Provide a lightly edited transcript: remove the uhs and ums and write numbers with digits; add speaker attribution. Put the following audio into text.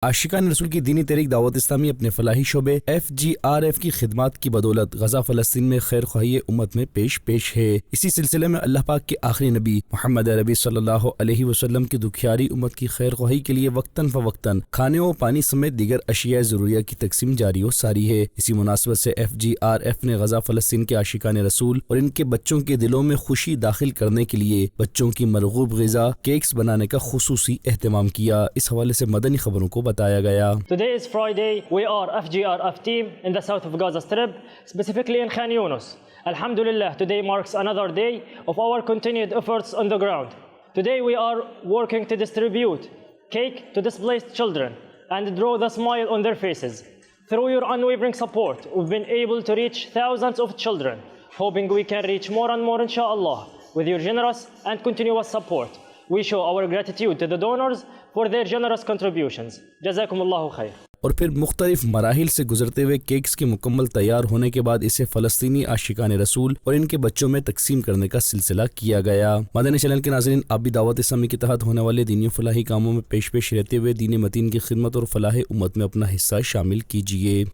Speaker 1: आशिकान रसूल की दीनी तहरीक दावत इस्लामी अपने फलाही शोबे FGRF की खिदमत की बदौलत गजा फ़लस्तीन में खैर ख्वाही उम्मत में पेश है। इसी सिलसिले में अल्लाह पाक के आखिरी नबी मोहम्मद अरबी सल्लल्लाहु अलैहि वसल्लम की दुखियारी उम्मत की खैर ख्वाही के लिए वक्तन फ़वक्तन खाने और पानी समेत दीगर अशिया ज़रूरिया की तकसीम जारी और सारी है। इसी मुनासबत से FGRF ने गजा फ़लस्तीन के आशिकान रसूल और इनके बच्चों के दिलों में खुशी दाखिल करने के लिए बच्चों की मरगूब ग़िज़ा केक्स बनाने का खुसूसी एहतमाम किया। इस हवाले से मदनी खबरों को बताया गया।
Speaker 2: Today is Friday. We are FGRF team in the south of Gaza Strip, specifically in Khan Yunus. Alhamdulillah, today marks another day of our continued efforts on the ground. Today we are working to distribute cake to displaced children and draw the smile on their faces. Through your unwavering support, we've been able to reach thousands of children, hoping we can reach more and more inshallah. With your generous and continuous support, we show our gratitude to the donors for their generous contributions. Jazakumullahu khair.
Speaker 1: और फिर मुख्तलिफ मराहिल से गुजरते हुए cakes के मुकम्मल तैयार होने के बाद इसे फ़लस्तीनी आशिकान रसूल और इनके बच्चों में तकसीम करने का सिलसिला किया गया। मदनी चैनल के नाज़रीन, आप भी दावत इस्लामी के तहत होने वाले दीनी फलाही कामों में पेश रहते हुए दीन मतीन की खिदमत और फलाह उम्मत में अपना हिस्सा शामिल कीजिए।